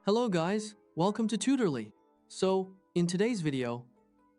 Hello guys, welcome to Tutorly. So, in today's video,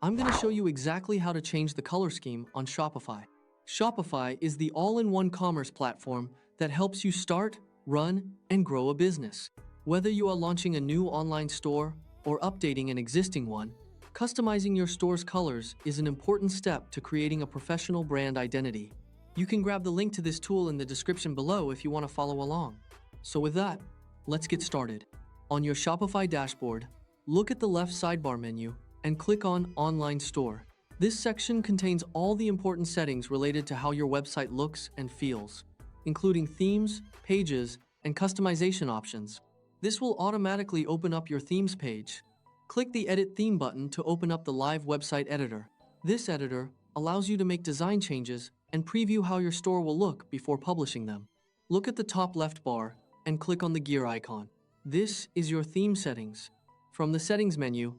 I'm going to show you exactly how to change the color scheme on Shopify. Shopify is the all-in-one commerce platform that helps you start, run, and grow a business. Whether you are launching a new online store or updating an existing one, customizing your store's colors is an important step to creating a professional brand identity. You can grab the link to this tool in the description below if you want to follow along. So with that, let's get started. On your Shopify dashboard, look at the left sidebar menu and click on Online Store. This section contains all the important settings related to how your website looks and feels, including themes, pages, and customization options. This will automatically open up your themes page. Click the Edit Theme button to open up the live website editor. This editor allows you to make design changes and preview how your store will look before publishing them. Look at the top left bar and click on the gear icon. This is your theme settings. From the Settings menu,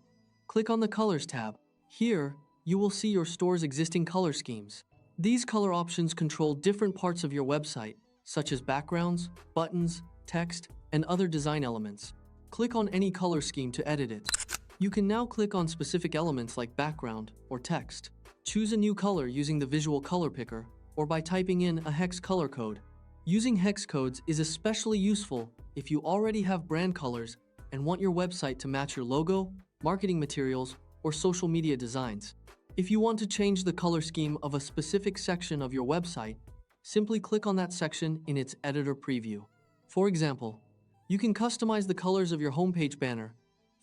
click on the Colors tab. Here, you will see your store's existing color schemes. These color options control different parts of your website, such as backgrounds, buttons, text, and other design elements. Click on any color scheme to edit it. You can now click on specific elements like background or text. Choose a new color using the visual color picker or by typing in a hex color code. Using hex codes is especially useful if you already have brand colors and want your website to match your logo, marketing materials, or social media designs. If you want to change the color scheme of a specific section of your website, simply click on that section in its editor preview. For example, you can customize the colors of your homepage banner,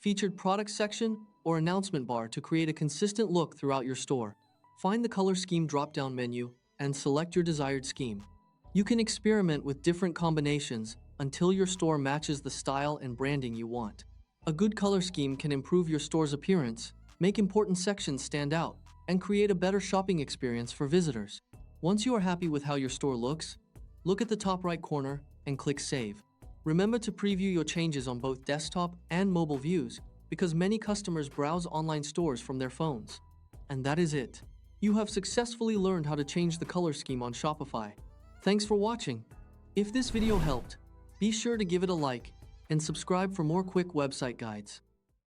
featured product section, or announcement bar to create a consistent look throughout your store. Find the Color Scheme drop-down menu and select your desired scheme. You can experiment with different combinations until your store matches the style and branding you want. A good color scheme can improve your store's appearance, make important sections stand out, and create a better shopping experience for visitors. Once you are happy with how your store looks, look at the top right corner and click Save. Remember to preview your changes on both desktop and mobile views because many customers browse online stores from their phones. And that is it. You have successfully learned how to change the color scheme on Shopify. Thanks for watching. If this video helped, be sure to give it a like and subscribe for more quick website guides.